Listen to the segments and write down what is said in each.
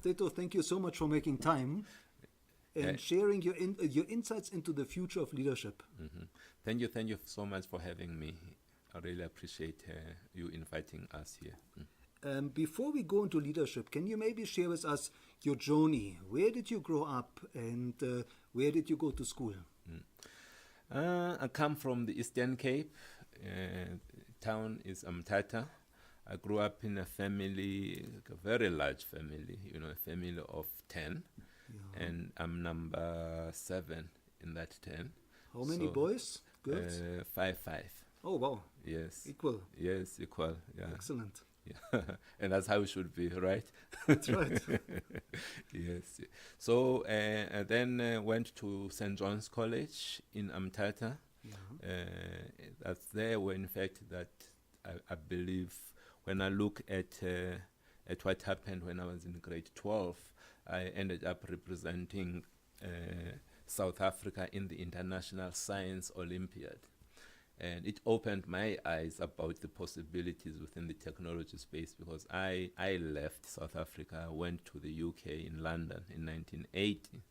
Mteto, thank you so much for making time and sharing your insights into the future of leadership. Mm-hmm. Thank you so much for having me. I really appreciate you inviting us here. Before we go into leadership, can you maybe share with us your journey? Where did you grow up and where did you go to school? I come from the Eastern Cape. Town is Mteto. I grew up in a family, a very large family, a family of 10. Yeah. And I'm number 7 in that 10. How many boys, girls? 5. Oh, wow. Yes. Equal. Yes, equal. Yeah. Excellent. Yeah. And that's how it should be, right? That's right. Yes. So I then went to St. John's College in Mteto. Yeah. That's there where, in fact, that I believe when I look at what happened when I was in grade 12, I ended up representing South Africa in the International Science Olympiad. And it opened my eyes about the possibilities within the technology space, because I left South Africa, went to the UK in London in 1980,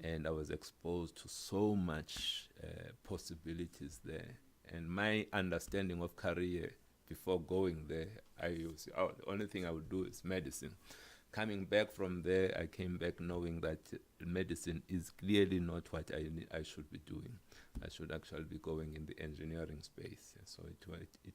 and I was exposed to so much possibilities there. And my understanding of career before going there, the only thing I would do is medicine. Coming back from there, I came back knowing that medicine is clearly not what I should be doing. I should actually be going in the engineering space. So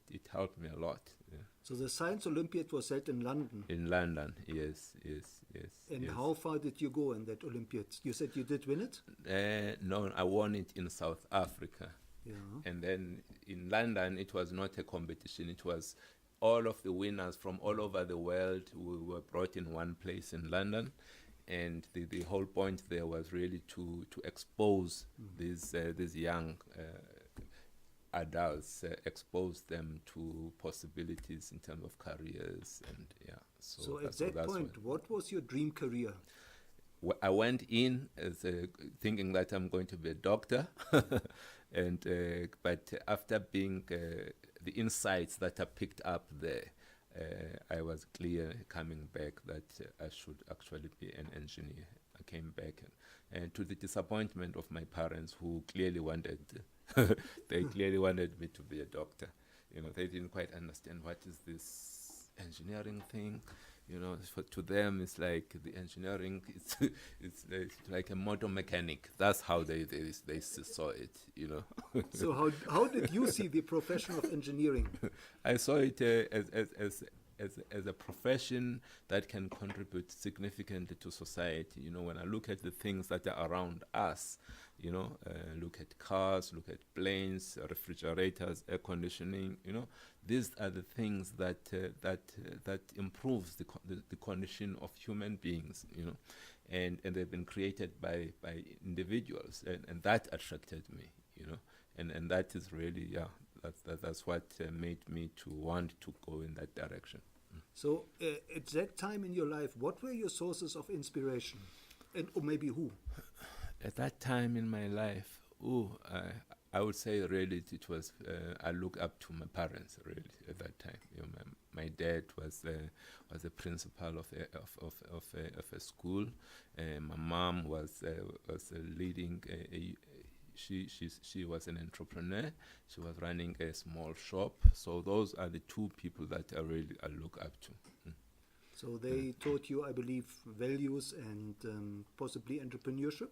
it helped me a lot. Yeah. So the Science Olympiad was held in London? In London, yes. And yes. How far did you go in that Olympiad? You said you did win it? No, I won it in South Africa. Yeah. And then in London, it was not a competition. It was all of the winners from all over the world who were brought in one place in London. And the whole point there was really to expose these young adults, expose them to possibilities in terms of careers. And yeah. So at that point, what was your dream career? I went in as thinking that I'm going to be a doctor, and but after being the insights that I picked up there, I was clear coming back that I should actually be an engineer. I came back and to the disappointment of my parents, who clearly wanted they clearly wanted me to be a doctor. They didn't quite understand what is this engineering thing. To them, it's like the engineering. It's like a motor mechanic. That's how they saw it. So how did you see the profession of engineering? I saw it as a profession that can contribute significantly to society. When I look at the things that are around us, look at cars, look at planes, refrigerators, air conditioning. These are the things that improves the condition of human beings. And they've been created by individuals, and that attracted me. And that is really that's what made me to want to go in that direction. So at that time in your life, what were your sources of inspiration, or maybe who? At that time in my life, I would say really it was I look up to my parents really at that time. My dad was the principal of a school. My mom was leading she was an entrepreneur. She was running a small shop. So those are the two people that I look up to. So they taught you, I believe, values and possibly entrepreneurship?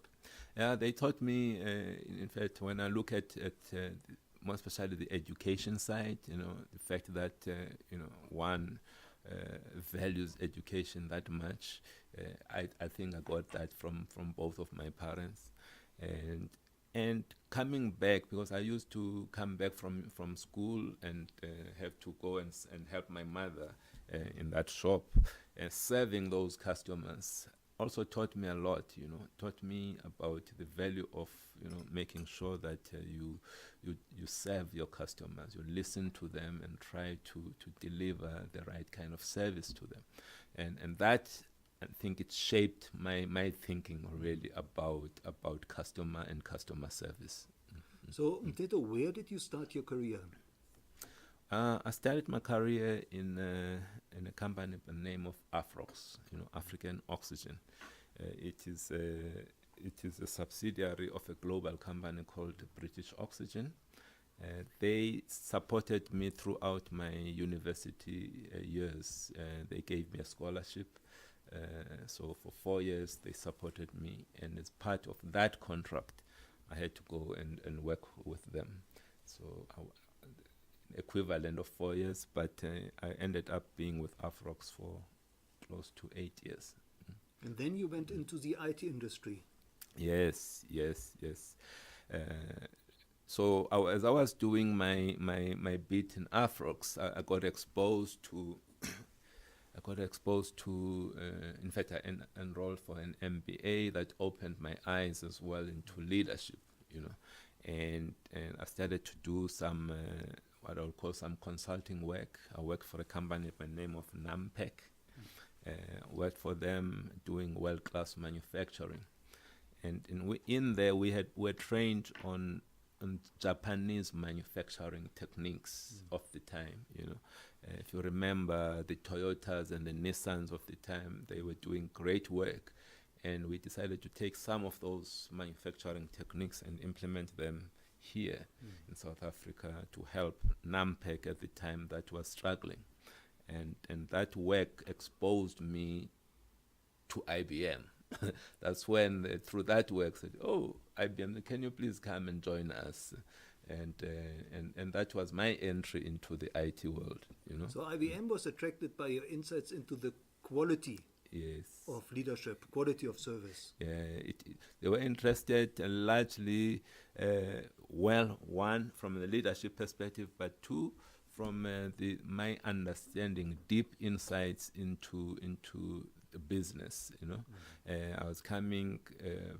Yeah, they taught me, in fact, when I look at more especially the education side, the fact that, one values education that much. I think I got that from both of my parents. And coming back, because I used to come back from school and have to go and help my mother in that shop, serving those customers also taught me a lot, taught me about the value of, making sure that you serve your customers, you listen to them and try to deliver the right kind of service to them. And that, I think it shaped my thinking really about customer and customer service. Mm-hmm. So, Mteto, where did you start your career? I started my career in in a company by the name of Afrox, African Oxygen. It is a subsidiary of a global company called British Oxygen. They supported me throughout my university years. They gave me a scholarship. So for 4 years, they supported me. And as part of that contract, I had to go and work with them. So equivalent of 4 years, but I ended up being with Afrox for close to 8 years. And then you went into the IT industry. Yes. So as I was doing my bit in Afrox, I got exposed to. In fact, I enrolled for an MBA that opened my eyes as well into leadership, and I started to do some what I would call some consulting work. I worked for a company by the name of Nampec. Worked for them doing world-class manufacturing, and in there we were trained on Japanese manufacturing techniques of the time. If you remember the Toyotas and the Nissans of the time, they were doing great work, and we decided to take some of those manufacturing techniques and implement them here in South Africa to help Nampec at the time that was struggling. And that work exposed me to IBM. That's when, through that work, said, "Oh, IBM, can you please come and join us?" And that was my entry into the IT world. So IBM was attracted by your insights into the quality of leadership, quality of service. Yeah, they were interested largely, one from the leadership perspective, but two, from my understanding, deep insights into the business. I was coming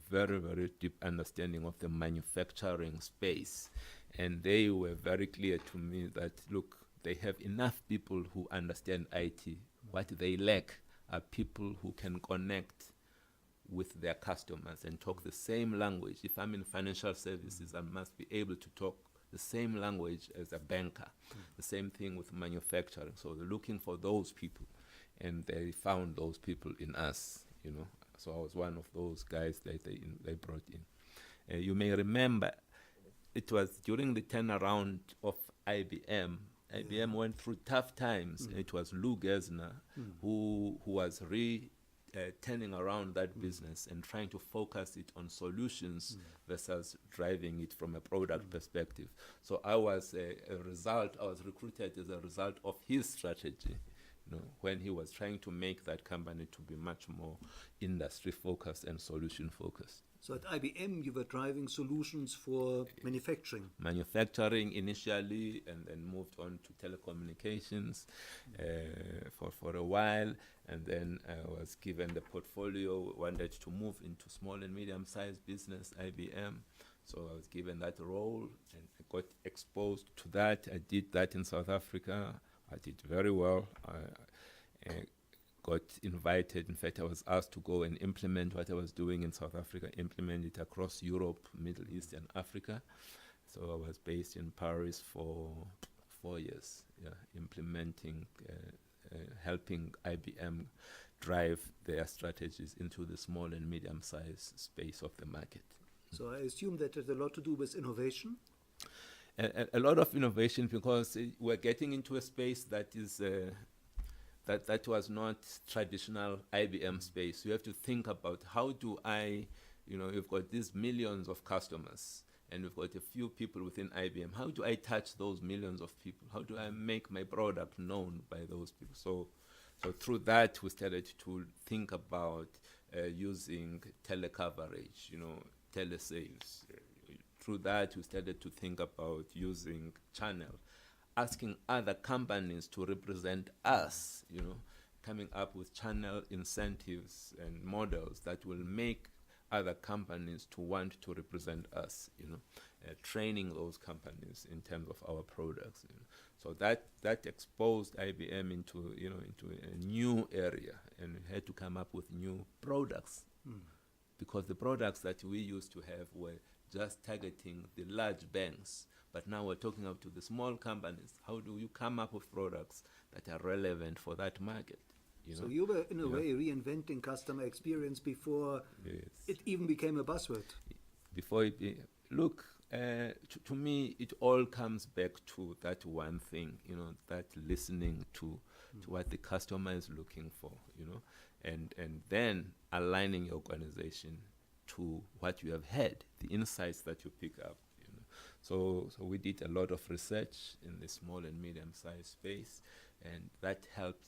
very, very deep understanding of the manufacturing space, and they were very clear to me that, look, they have enough people who understand IT. What they lack are people who can connect with their customers and talk the same language. If I'm in financial services, I must be able to talk the same language as a banker. The same thing with manufacturing. So they're looking for those people, and they found those people in us. So I was one of those guys that they brought in. You may remember, it was during the turnaround of IBM. IBM went through tough times. It was Lou Gesner who was turning around that business and trying to focus it on solutions versus driving it from a product perspective. So I was I was recruited as a result of his strategy, when he was trying to make that company to be much more industry focused and solution focused. So at IBM, you were driving solutions for manufacturing. Manufacturing initially, and then moved on to telecommunications for a while. And then I was given the portfolio, wanted to move into small and medium-sized business, IBM. So I was given that role and I got exposed to that. I did that in South Africa. I did very well. I got invited. In fact, I was asked to go and implement what I was doing in South Africa, implement it across Europe, Middle East, and Africa. So I was based in Paris for 4 years, implementing, helping IBM drive their strategies into the small and medium-sized space of the market. So I assume that has a lot to do with innovation? A lot of innovation, because we're getting into a space that is that was not traditional IBM space. You have to think about, how do I, you've got these millions of customers and we've got a few people within IBM. How do I touch those millions of people? How do I make my product known by those people? So through that, we started to think about using telecoverage, telesales. Through that, we started to think about using channel, asking other companies to represent us, coming up with channel incentives and models that will make other companies to want to represent us, training those companies in terms of our products. So that exposed IBM into a new area, and we had to come up with new products, because the products that we used to have were just targeting the large banks, But now we're talking up to the small companies. How do you come up with products that are relevant for that market? So you were, in a way, reinventing customer experience before it even became a buzzword. Before it look, to me, it all comes back to that one thing, that listening to what the customer is looking for, and then aligning your organization to what you have had, the insights that you pick up. So we did a lot of research in the small and medium-sized space, and that helped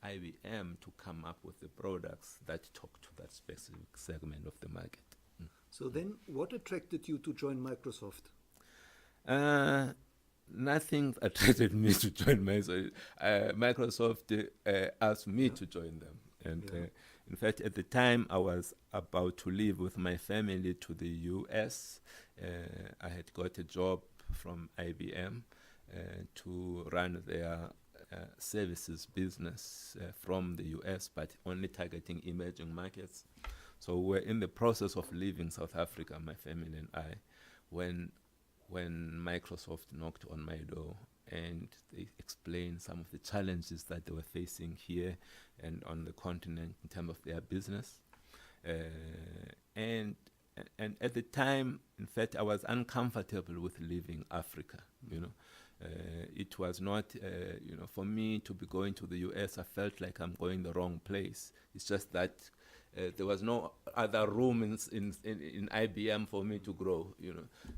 IBM to come up with the products that talk to that specific segment of the market. So then, what attracted you to join Microsoft? Nothing attracted me to join Microsoft. Microsoft asked me to join them. And in fact, at the time, I was about to leave with my family to the US. I had got a job from IBM to run their services business from the US, but only targeting emerging markets. So we're in the process of leaving South Africa, my family and I, when Microsoft knocked on my door and they explained some of the challenges that they were facing here and on the continent in terms of their business. And at the time, in fact, I was uncomfortable with leaving Africa, It was not, for me to be going to the US, I felt like I'm going the wrong place. It's just that there was no other room in IBM for me to grow,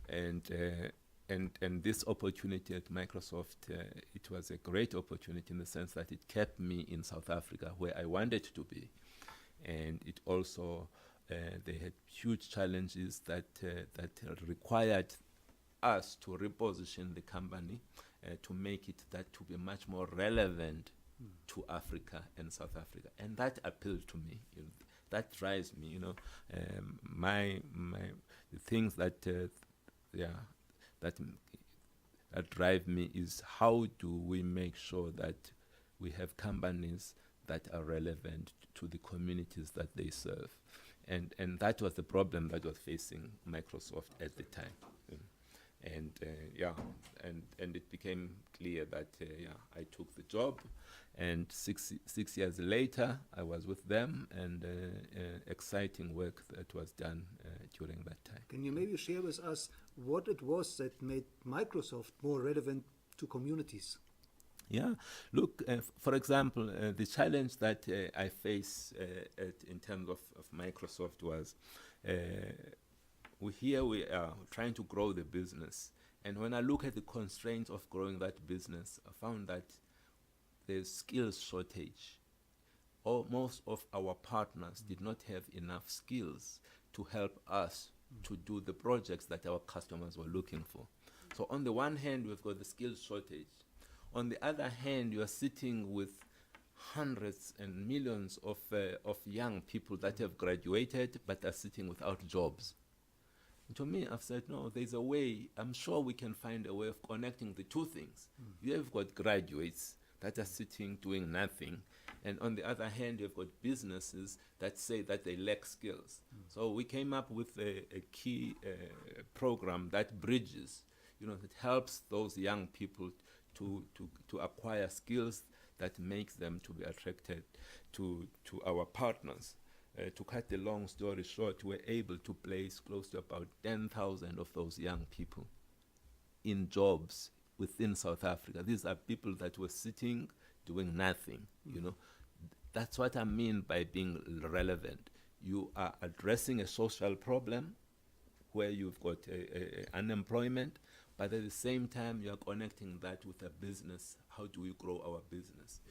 and this opportunity at Microsoft, it was a great opportunity in the sense that it kept me in South Africa where I wanted to be, and it also they had huge challenges that required us to reposition the company to make it that to be much more relevant to Africa and South Africa, and that appealed to me. That drives me, the things that drive me is how do we make sure that we have companies that are relevant to the communities that they serve, and that was the problem that was facing Microsoft at the time. And it became clear that I took the job, and six years later I was with them, and exciting work that was done during that time. Can you maybe share with us what it was that made Microsoft more relevant to communities? Yeah, look, for example, the challenge that I face in terms of Microsoft was we are trying to grow the business. And when I look at the constraints of growing that business, I found that there's skills shortage. Most of our partners did not have enough skills to help us to do the projects that our customers were looking for. So on the one hand, we've got the skills shortage. On the other hand, you are sitting with hundreds and millions of young people that have graduated but are sitting without jobs. To me, I've said, no, there's a way. I'm sure we can find a way of connecting the two things. You have got graduates that are sitting doing nothing, and on the other hand, you've got businesses that say that they lack skills. So we came up with a key program that bridges, that helps those young people to acquire skills that make them to be attracted to our partners. To cut the long story short, we're able to place close to about 10,000 of those young people in jobs within South Africa. These are people that were sitting doing nothing, That's what I mean by being relevant. You are addressing a social problem where you've got unemployment, but at the same time, you are connecting that with a business. How do we grow our business?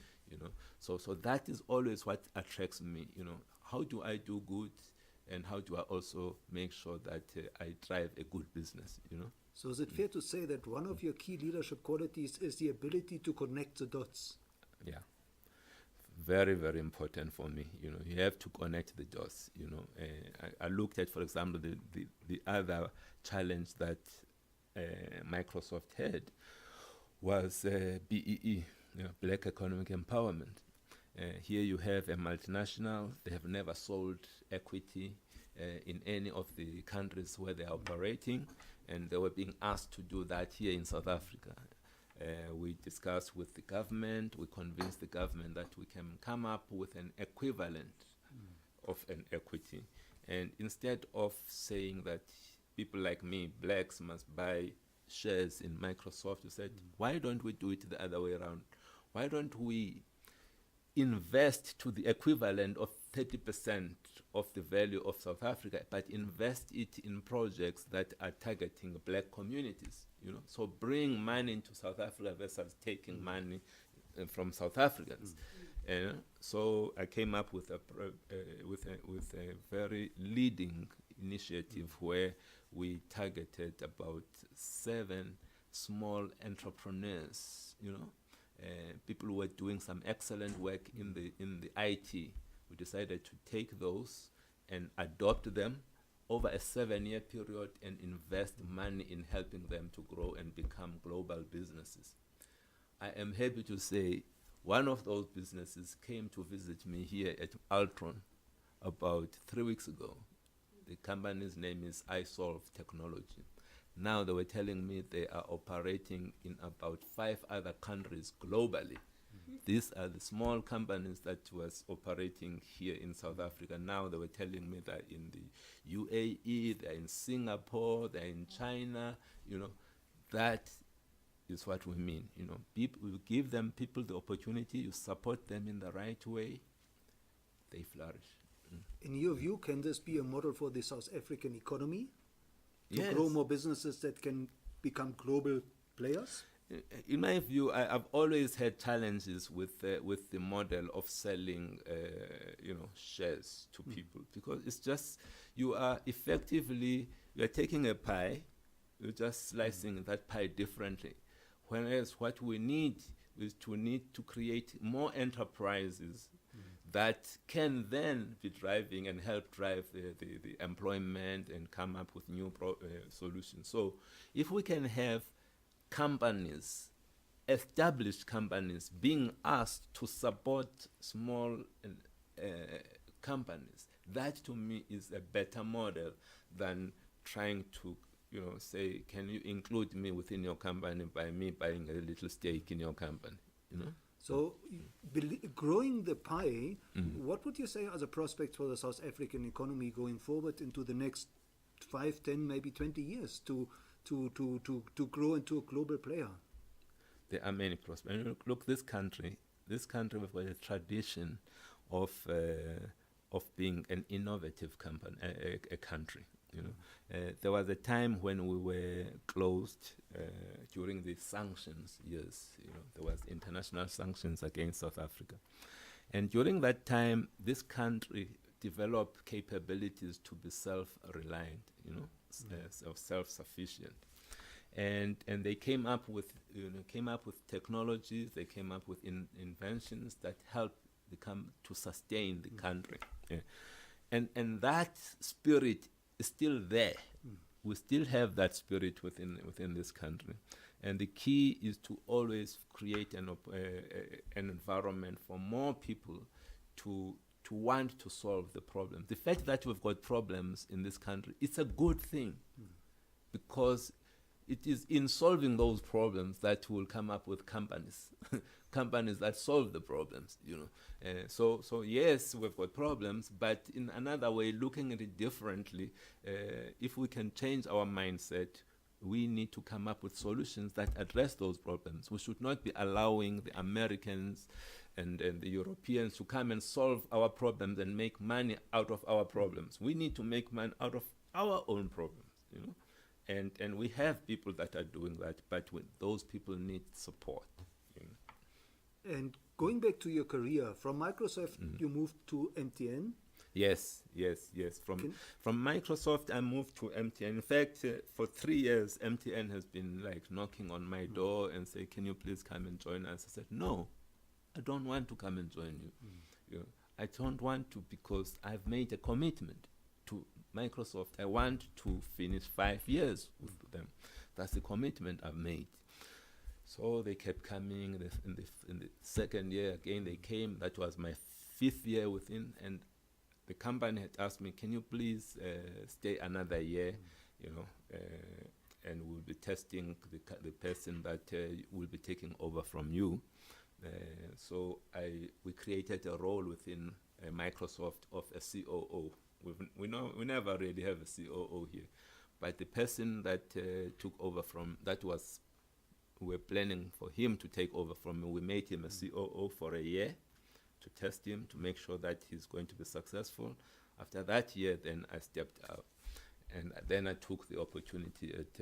So that is always what attracts me. How do I do good, and how do I also make sure that I drive a good business? So is it fair to say that one of your key leadership qualities is the ability to connect the dots? Yeah, very, very important for me. You have to connect the dots. I looked at, for example, the other challenge that Microsoft had was BEE, Black Economic Empowerment. Here you have a multinational. They have never sold equity in any of the countries where they are operating. and they were being asked to do that here in South Africa. We discussed with the government, we convinced the government that we can come up with an equivalent of an equity. And instead of saying that people like me, blacks, must buy shares in Microsoft, we said, why don't we do it the other way around? Why don't we invest to the equivalent of 30% of the value of South Africa, but invest it in projects that are targeting black communities, you know? So bring money into South Africa versus taking money from South Africans. So I came up with a very leading initiative where we targeted about 7 small entrepreneurs, you know, people who were doing some excellent work in the IT. We decided to take those and adopt them over a 7-year period and invest money in helping them to grow and become global businesses. I am happy to say one of those businesses came to visit me here at Altron about 3 weeks ago. The company's name is iSolve Technology. Now they were telling me they are operating in about 5 other countries globally. These are the small companies that was operating here in South Africa. Now they were telling me that in the UAE, they're in Singapore, they're in China, you know. That is what we mean, you know. People, you give them people the opportunity, you support them in the right way, they flourish. In your view, can this be a model for the South African economy? To Yes. grow more businesses that can become global players? In my view, I've always had challenges with the model of selling, shares to people, because it's just you are taking a pie, you're just slicing that pie differently. Whereas what we need is to create more enterprises that can then be driving and help drive the employment and come up with new solutions. So if we can have companies, established companies, being asked to support small companies, that to me is a better model than trying to, say, can you include me within your company by me buying a little stake in your company, So, growing the pie, what would you say are the prospects for the South African economy going forward into the next 5, 10, maybe 20 years to grow into a global player? There are many prospects. Look, this country, we've got a tradition of being an innovative a country. There was a time when we were closed during the sanctions years. There was international sanctions against South Africa, and during that time, this country developed capabilities to be self-reliant, self-sufficient, and they came up with technologies. They came up with inventions that helped to sustain the country, and that spirit is still there. We still have that spirit within this country, and the key is to always create an environment for more people to want to solve the problem. The fact that we've got problems in this country, it's a good thing, because it is in solving those problems that we'll come up with companies companies that solve the problems. So yes, we've got problems, but in another way, looking at it differently, if we can change our mindset, we need to come up with solutions that address those problems. We should not be allowing the Americans and the Europeans to come and solve our problems and make money out of our problems. We need to make money out of our own problems, And we have people that are doing that, but those people need support. And going back to your career, from Microsoft, you moved to MTN? Yes. From Microsoft, I moved to MTN. In fact, for 3 years, MTN has been knocking on my door and say, "Can you please come and join us?" I said, "No, I don't want to come and join you. I don't want to, because I've made a commitment to Microsoft. I want to finish 5 years with them. That's the commitment I've made." So they kept coming. In the second year again, they came. That was my 5th year within, and the company had asked me, "Can you please stay another year?" and we'll be testing the person that will be taking over from you. So we created a role within Microsoft of a COO. We never really have a COO here, but the person that took over from we're planning for him to take over from me. We made him a COO for a year to test him, to make sure that he's going to be successful. After that year, then I stepped out, and then I took the opportunity at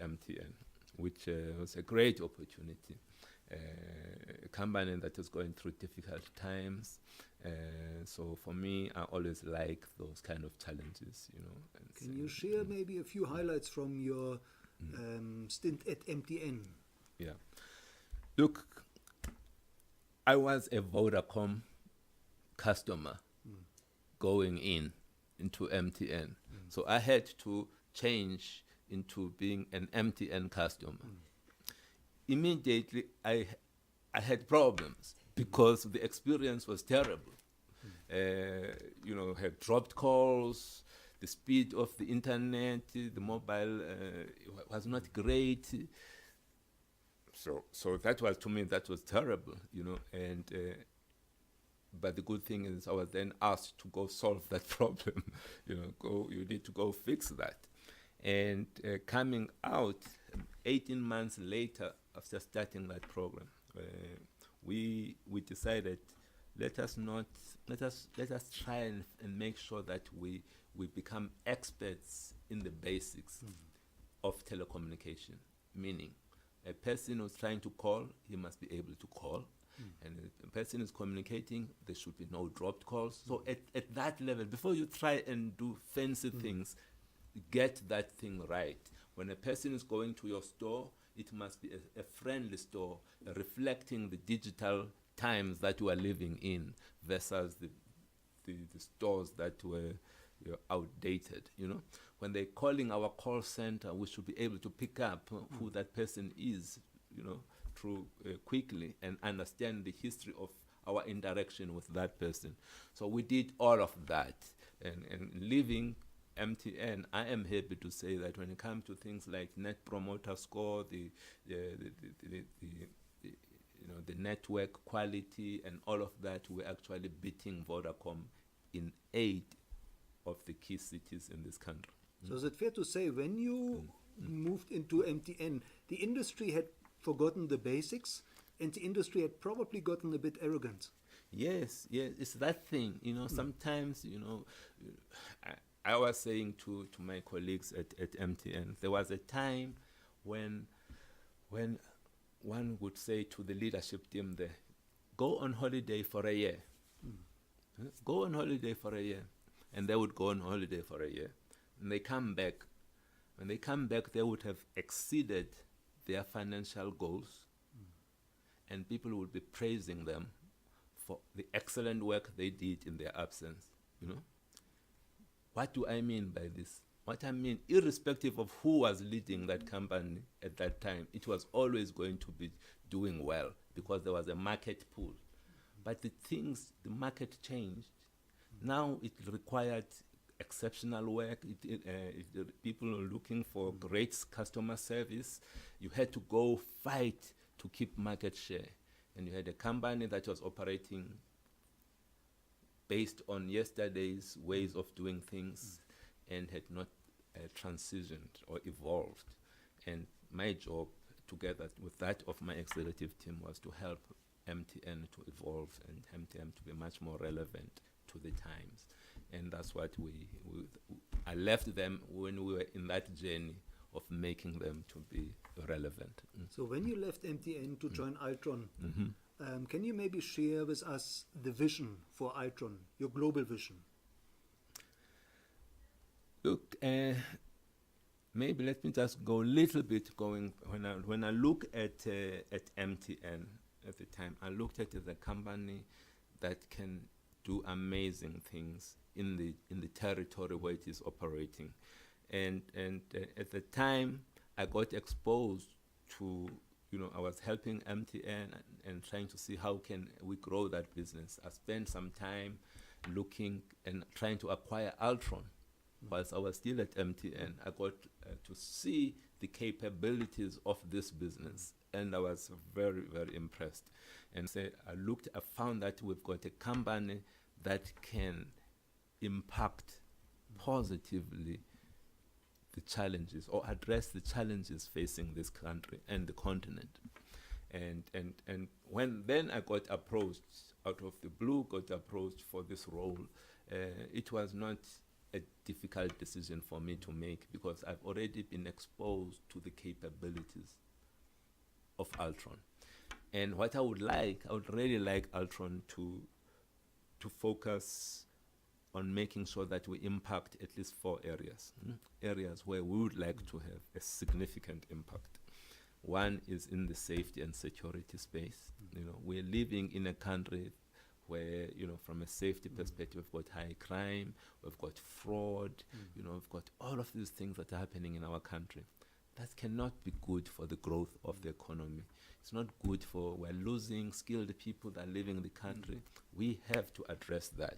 MTN, which was a great opportunity. A company that is going through difficult times. So for me, I always like those kind of challenges, you know. And can you share maybe a few highlights from your stint at MTN? Yeah. Look, I was a Vodacom customer going into MTN. So I had to change into being an MTN customer. Immediately, I had problems because the experience was terrible. You know, had dropped calls, the speed of the internet, the mobile was not great. So that was, to me, that was terrible, you know. And but the good thing is I was then asked to go solve that problem. You know, you need to go fix that. And coming out 18 months later after starting that program, we decided let us try and make sure that we become experts in the basics of telecommunication. Meaning, a person who's trying to call, he must be able to call. And if a person is communicating, there should be no dropped calls. So at that level, before you try and do fancy things, get that thing right. When a person is going to your store, it must be a friendly store, reflecting the digital times that you are living in versus the stores that were outdated, you know. When they're calling our call center, we should be able to pick up who that person is, you know, through quickly and understand the history of our interaction with that person. So we did all of that. And leaving MTN, I am happy to say that when it comes to things like Net Promoter Score, the network quality and all of that, we're actually beating Vodacom in 8 of the key cities in this country. So is it fair to say when you moved into MTN, the industry had forgotten the basics and the industry had probably gotten a bit arrogant? Yes, it's that thing, you know. Sometimes, you know, I was saying to my colleagues at MTN, there was a time when one would say to the leadership team there, go on holiday for a year. Go on holiday for a year. And they would go on holiday for a year. And they come back. When they come back, they would have exceeded their financial goals. And people would be praising them for the excellent work they did in their absence, you know. What do I mean by this? What I mean, irrespective of who was leading that company at that time, it was always going to be doing well because there was a market pool. But the market changed. Now it required exceptional work. People are looking for great customer service. You had to go fight to keep market share. And you had a company that was operating based on yesterday's ways of doing things and had not transitioned or evolved. And my job, together with that of my executive team, was to help MTN to evolve and MTN to be much more relevant to the times. And that's what I left them when we were in that journey of making them to be relevant. So when you left MTN to join Altron, can you maybe share with us the vision for Altron, your global vision? Look, maybe let me just go a little bit when I look at MTN at the time, I looked at it as a company that can do amazing things in the territory where it is operating. And at the time, I got exposed to, you know, I was helping MTN and trying to see how can we grow that business. I spent some time looking and trying to acquire Altron. Whilst I was still at MTN, I got to see the capabilities of this business, and I was very, very impressed. And I found that we've got a company that can impact positively the challenges or address the challenges facing this country and the continent. And when then I got approached out of the blue, got approached for this role, it was not a difficult decision for me to make, because I've already been exposed to the capabilities of Altron. And what I would really like Altron to focus on making sure that we impact at least 4 areas, areas where we would like to have a significant impact. One is in the safety and security space. We're living in a country where, from a safety perspective, we've got high crime, we've got fraud, we've got all of these things that are happening in our country. That cannot be good for the growth of the economy. It's not good we're losing skilled people that are living in the country. We have to address that.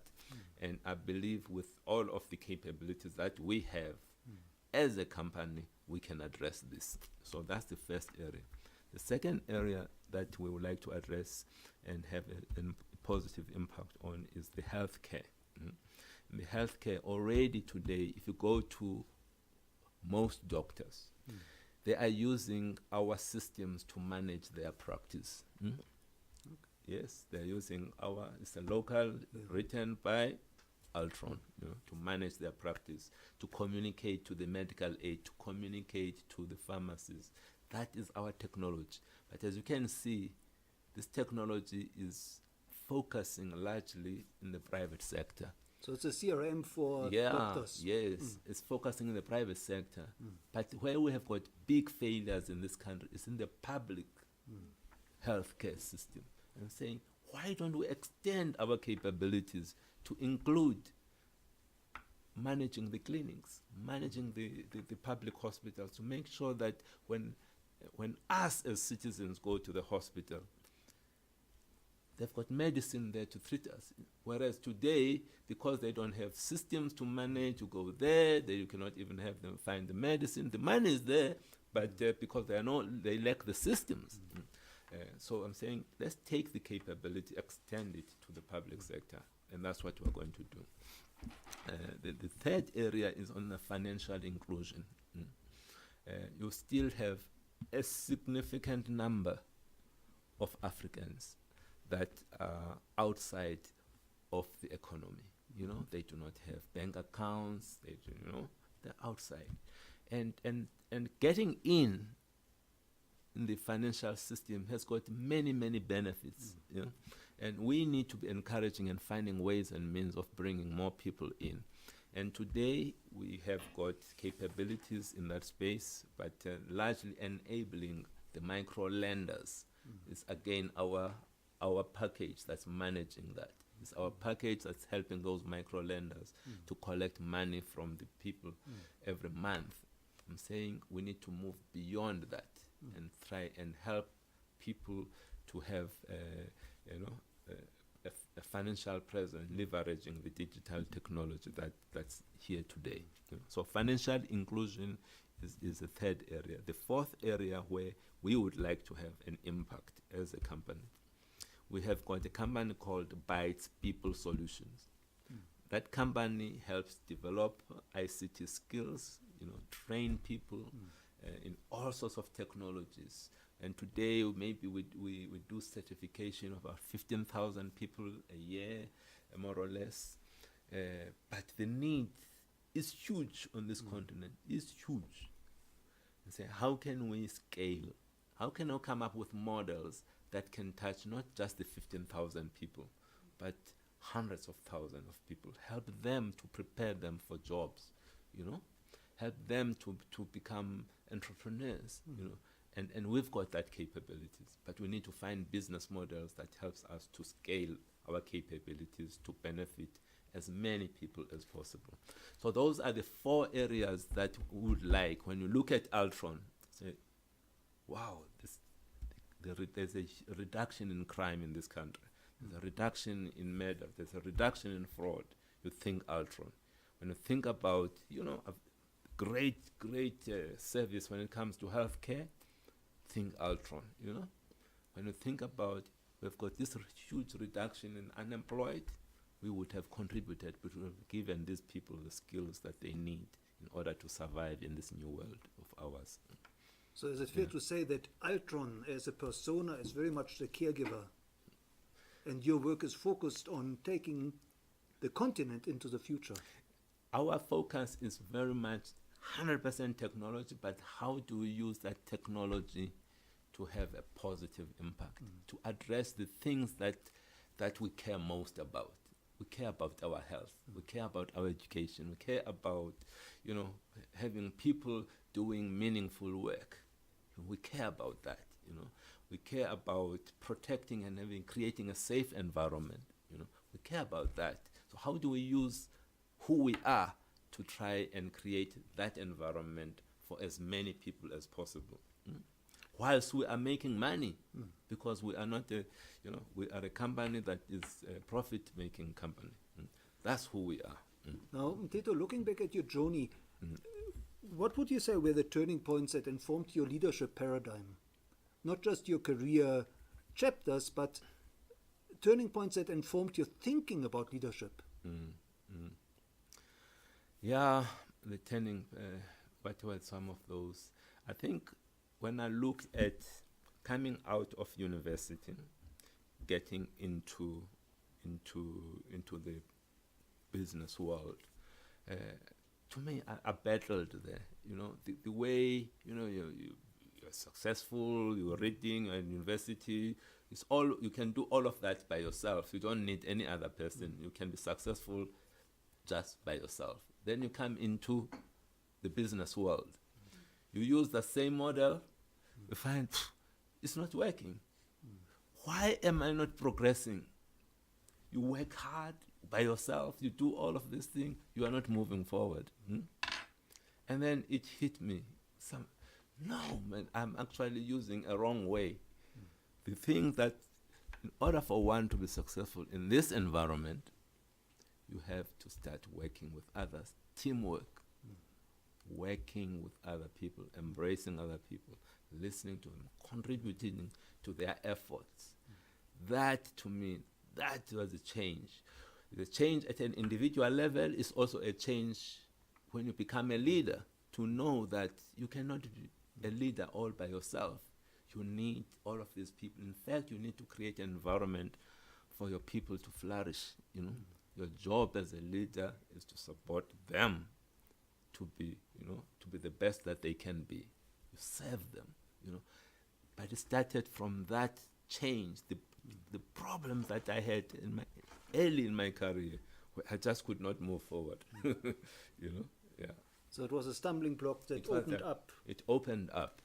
And I believe with all of the capabilities that we have as a company, we can address this. So that's the first area. The second area that we would like to address and have a positive impact on is the healthcare. In the healthcare, already today, if you go to most doctors, they are using our systems to manage their practice. Okay. Yes, they're using it's a local written by Altron, to manage their practice, to communicate to the medical aid, to communicate to the pharmacies. That is our technology. But as you can see, this technology is focusing largely in the private sector. So it's a CRM for doctors. Yes, it's focusing in the private sector. But where we have got big failures in this country is in the public healthcare system. I'm saying, why don't we extend our capabilities to include managing the clinics, managing the public hospitals, to make sure that when us as citizens go to the hospital, they've got medicine there to treat us. Whereas today, because they don't have systems to manage, you go there, you cannot even have them find the medicine. The money is there, but because they lack the systems. So I'm saying, let's take the capability, extend it to the public sector, and that's what we're going to do. The third area is on the financial inclusion. You still have a significant number of Africans that are outside of the economy. They do not have bank accounts. They're outside, and getting in the financial system has got many, many benefits. And we need to be encouraging and finding ways and means of bringing more people in. And today we have got capabilities in that space, but largely enabling the micro lenders is again our package that's managing that. It's our package that's helping those micro lenders to collect money from the people every month. I'm saying we need to move beyond that and try and help people to have a financial presence, leveraging the digital technology that's here today. So financial inclusion is the third area. The fourth area where we would like to have an impact as a company, we have got a company called Bytes People Solutions. That company helps develop ICT skills, train people in all sorts of technologies. And today, maybe we do certification of about 15,000 people a year, more or less. But the need is huge on this continent, is huge. And say, how can we scale? How can we come up with models that can touch not just the 15,000 people, but hundreds of thousands of people? Help them to prepare them for jobs, help them to become entrepreneurs, And we've got that capabilities, but we need to find business models that helps us to scale our capabilities to benefit as many people as possible. So those are the 4 areas that we would like. When you look at Altron, say, wow, there's a reduction in crime in this country. There's a reduction in murder. There's a reduction in fraud. You think Altron. When you think about, great service when it comes to healthcare, think Altron, you know. When you think about, we've got this huge reduction in unemployed, we would have contributed, but we have given these people the skills that they need in order to survive in this new world of ours. So is it fair to say that Altron as a persona is very much the caregiver, and your work is focused on taking the continent into the future? Our focus is very much 100% technology, but how do we use that technology to have a positive impact, to address the things that we care most about? We care about our health, we care about our education, we care about, you know, having people doing meaningful work. We care about that, you know. We care about protecting and creating a safe environment, you know. We care about that. So how do we use who we are to try and create that environment for as many people as possible? Whilst we are making money, because we are not we are a company that is a profit-making company. That's who we are. Now, Mteto, looking back at your journey, what would you say were the turning points that informed your leadership paradigm? Not just your career chapters, but turning points that informed your thinking about leadership. Yeah, the turning, what were some of those? I think when I looked at coming out of university, getting into the business world, to me, I battled there. You know, the way, you know, you're successful, you're reading at university, it's all, you can do all of that by yourself. You don't need any other person. You can be successful just by yourself. Then you come into the business world. You use the same model, you find it's not working. Why am I not progressing? You work hard by yourself, you do all of these things, you are not moving forward. And then it hit me. No, man, I'm actually using a wrong way. The thing that in order for one to be successful in this environment, you have to start working with others, teamwork, working with other people, embracing other people, listening to them, contributing to their efforts. That, to me, that was a change. The change at an individual level is also a change when you become a leader, to know that you cannot be a leader all by yourself. You need all of these people. In fact, you need to create an environment for your people to flourish, you know. Your job as a leader is to support them to be, you know, to be the best that they can be. You serve them, you know. But it started from that change, the problems that I had early in my career, where I just could not move forward, you know, yeah. So it was a stumbling block that opened up. It opened up,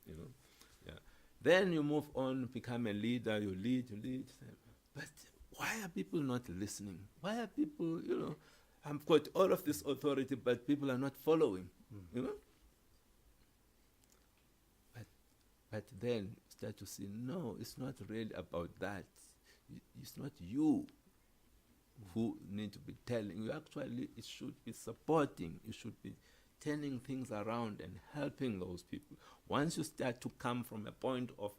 you know, yeah. Then you move on, become a leader, you lead. But why are people not listening? Why are people, you know, I've got all of this authority, but people are not following, you know? But then start to see, no, it's not really about that. It's not you who need to be telling. You actually, it should be supporting. You should be turning things around and helping those people. Once you start to come from a point of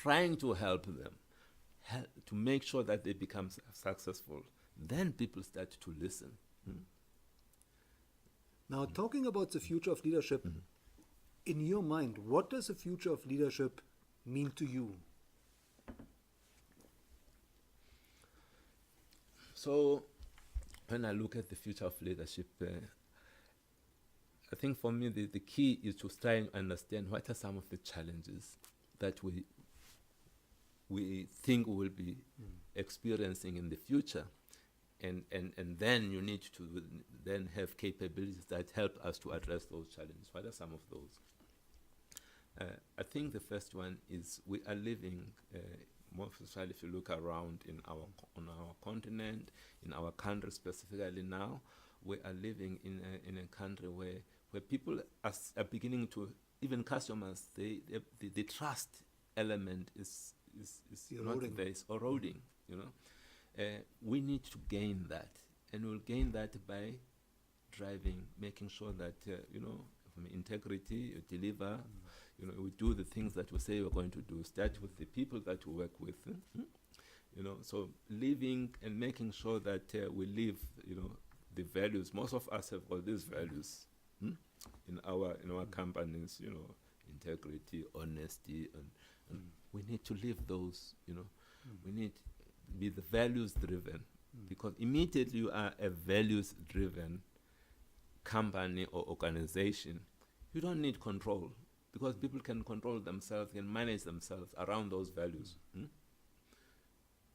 trying to help them, to make sure that they become successful, then people start to listen. Now, talking about the future of leadership, in your mind, what does the future of leadership mean to you? So, when I look at the future of leadership, I think for me the key is to try and understand what are some of the challenges that we think we will be experiencing in the future. And then you need to then have capabilities that help us to address those challenges. What are some of those? I think the first one is we are living, more especially if you look around on our continent, in our country specifically now, we are living in a country where people are beginning to, even customers, the trust element is not there, it's eroding, you know. We need to gain that, and we'll gain that by driving, making sure that, from integrity, you deliver, we do the things that we say we're going to do. Start with the people that we work with. So living and making sure that we live, the values. Most of us have all these values in our companies, integrity, honesty, and we need to live those, we need to be the values driven, because immediately you are a values driven company or organization, you don't need control, because people can control themselves and manage themselves around those values.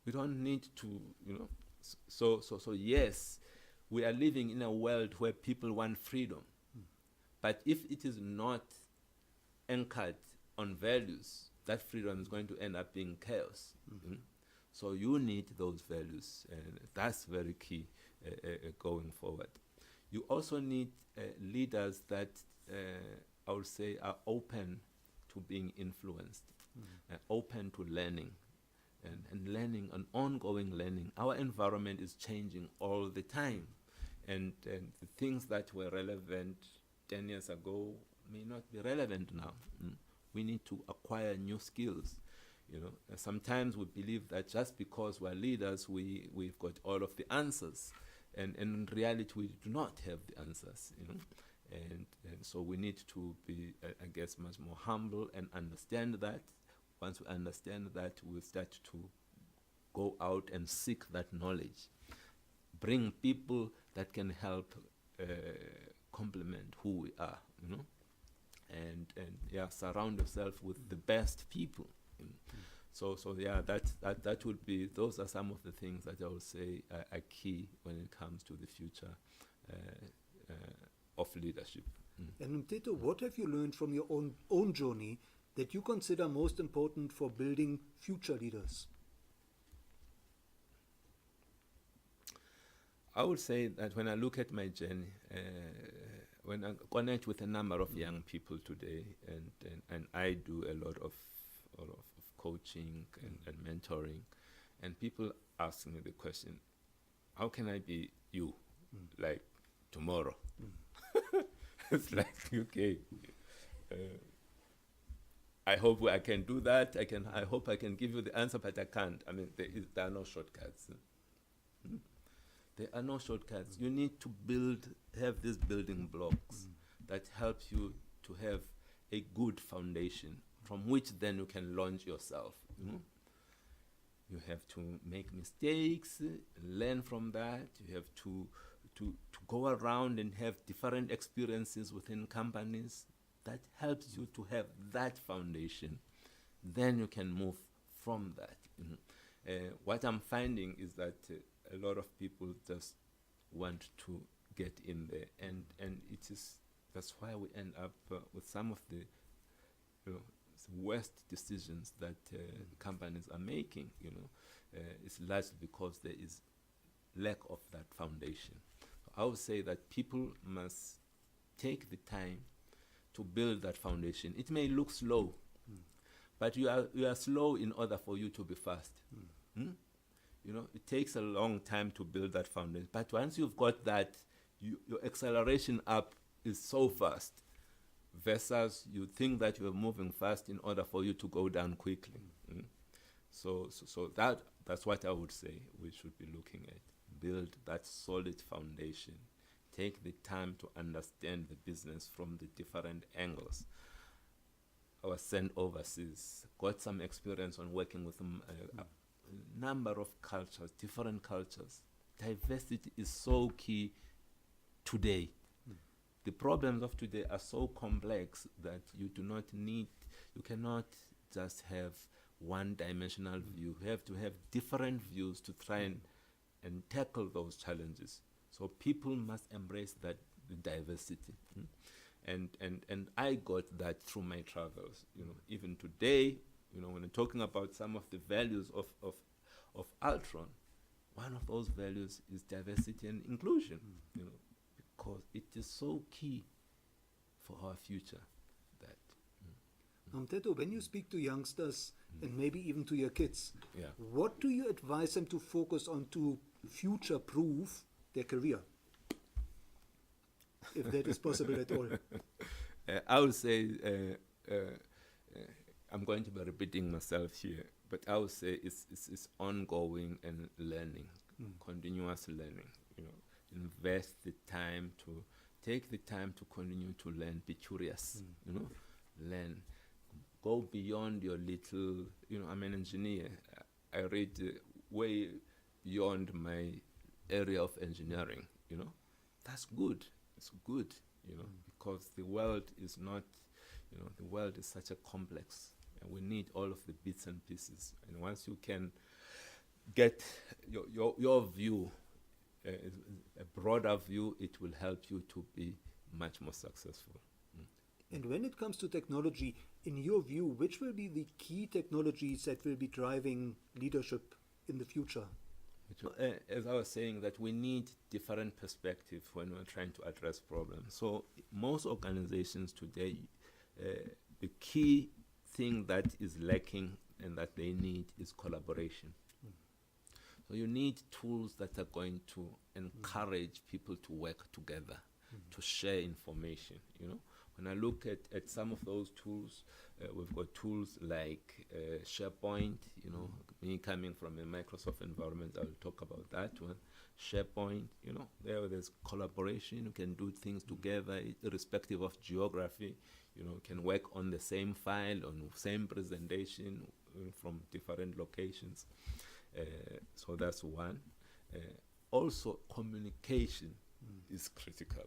We don't need to, so yes, we are living in a world where people want freedom. But if it is not anchored on values, that freedom is going to end up being chaos. So you need those values, and that's very key going forward. You also need leaders that I would say are open to being influenced, open to learning, and learning, and ongoing learning. Our environment is changing all the time, and the things that were relevant 10 years ago may not be relevant now. We need to acquire new skills. Sometimes we believe that just because we're leaders, we've got all of the answers, and in reality we do not have the answers. And so we need to be, I guess, much more humble and understand that. Once we understand that, we'll start to go out and seek that knowledge, bring people that can help complement who we are, and surround yourself with the best people. So that would be, those are some of the things that I would say are key when it comes to the future of leadership. And Mteto, what have you learned from your own journey that you consider most important for building future leaders? I would say that when I look at my journey, when I connect with a number of young people today, and I do a lot of coaching and mentoring, and people ask me the question, how can I be you, like tomorrow? It's like, okay, I hope I can do that. I hope I can give you the answer, but I can't. I mean, there are no shortcuts. There are no shortcuts. You need to have these building blocks that help you to have a good foundation from which then you can launch yourself. You have to make mistakes, learn from that. You have to go around and have different experiences within companies. That helps you to have that foundation. Then you can move from that. What I'm finding is that a lot of people just want to get in there, and that's why we end up with some of the worst decisions that companies are making. It's largely because there is lack of that foundation. I would say that people must take the time to build that foundation. It may look slow, but you are slow in order for you to be fast. It takes a long time to build that foundation, but once you've got that, your acceleration up is so fast, versus you think that you're moving fast in order for you to go down quickly. So that's what I would say we should be looking at. Build that solid foundation. Take the time to understand the business from the different angles. I was sent overseas, got some experience on working with a number of cultures, different cultures. Diversity is so key today. The problems of today are so complex that you cannot just have one-dimensional view. You have to have different views to try and tackle those challenges. So people must embrace that diversity. And I got that through my travels. Even today, when I'm talking about some of the values of Altron, one of those values is diversity and inclusion. Because it is so key for our future. Mteto, when you speak to youngsters and maybe even to your kids, what do you advise them to focus on to future-proof their career? if that is possible at all. I would say, I'm going to be repeating myself here, but I would say it's ongoing and learning, continuous learning. Invest the time to take the time to continue to learn, be curious, learn, go beyond your little, I'm an engineer. I read way beyond my area of engineering, That's good. It's good, because the world is not, the world is such a complex, and we need all of the bits and pieces. And once you can get your view, a broader view, it will help you to be much more successful. And when it comes to technology, in your view, which will be the key technologies that will be driving leadership in the future? As I was saying, that we need different perspectives when we're trying to address problems. So most organizations today, the key thing that is lacking and that they need is collaboration. So you need tools that are going to encourage people to work together, to share information. When I look at some of those tools, we've got tools like SharePoint. Me coming from a Microsoft environment, I'll talk about that one. SharePoint, there's collaboration. You can do things together, irrespective of geography. Can work on the same file, on the same presentation from different locations. So that's one. Also, communication is critical,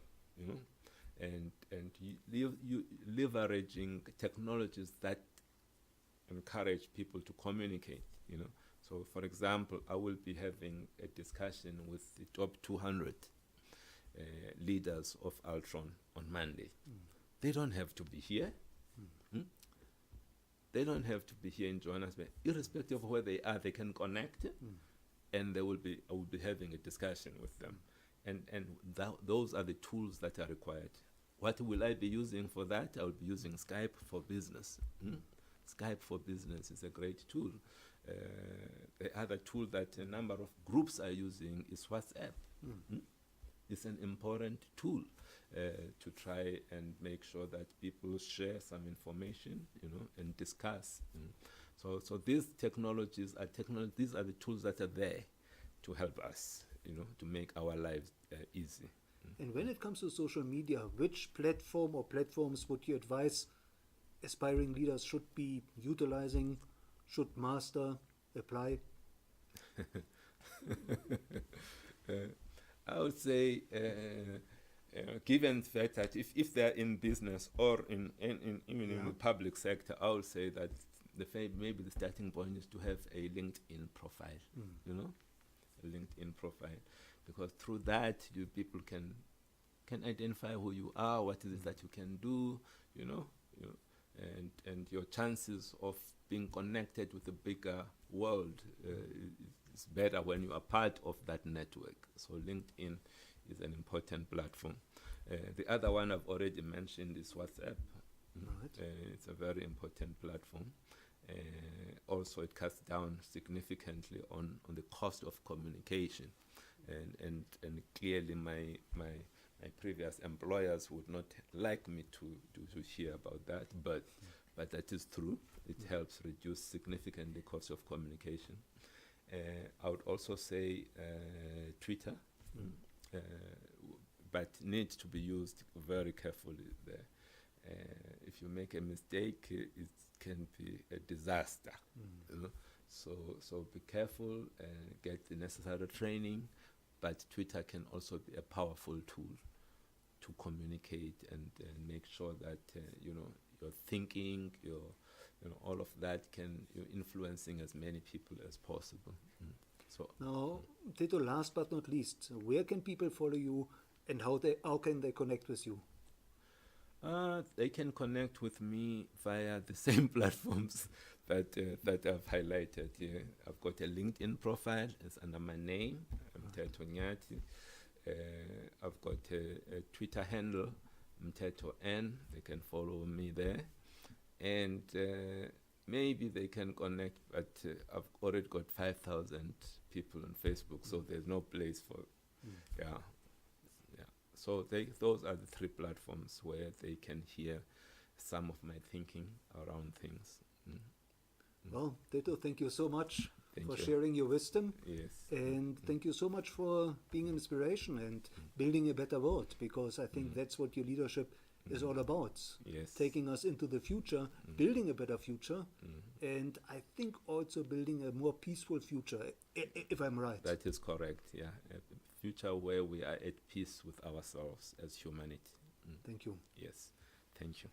and you leveraging technologies that encourage people to communicate, So, for example, I will be having a discussion with the top 200 leaders of Altron on Monday. They don't have to be here. They don't have to be here in Johannesburg. Irrespective of where they are, they can connect, and I will be having a discussion with them. And those are the tools that are required. What will I be using for that? I will be using Skype for Business. Skype for Business is a great tool. The other tool that a number of groups are using is WhatsApp. It's an important tool to try and make sure that people share some information, and discuss. So these technologies are these are the tools that are there to help us, to make our lives easy. And when it comes to social media, which platform or platforms would you advise aspiring leaders should be utilizing, should master, apply? I would say, given the fact that if they're in business or even in the public sector, I would say that maybe the starting point is to have a LinkedIn profile, a LinkedIn profile, because through that people can identify who you are, what is it that you can do, and your chances of being connected with a bigger world is better when you are part of that network. So LinkedIn is an important platform. The other one I've already mentioned is WhatsApp. Right. It's a very important platform. Also, it cuts down significantly on the cost of communication, and clearly my previous employers would not like me to hear about that, but that is true. It helps reduce significantly the cost of communication. I would also say Twitter, but needs to be used very carefully there. If you make a mistake, it can be a disaster. So be careful, get the necessary training, but Twitter can also be a powerful tool to communicate and make sure that your thinking, all of that you're influencing as many people as possible. So now, Mteto, last but not least, where can people follow you, and how can they connect with you? They can connect with me via the same platforms that I've highlighted here. I've got a LinkedIn profile. It's under my name, Mteto Nyati. I've got a Twitter handle, Mteto N. They can follow me there. And maybe they can connect, but I've already got 5,000 people on Facebook, so there's no place for, So those are the three platforms where they can hear some of my thinking around things. Well, Mteto, thank you so much Thank for you. sharing your wisdom. Yes. And thank you so much for being an inspiration and building a better world, because I think that's what your leadership is all about. Yes. Taking us into the future, building a better future, and I think also building a more peaceful future, if I'm right. That is correct, yeah. A future where we are at peace with ourselves as humanity. Thank you. Yes. Thank you.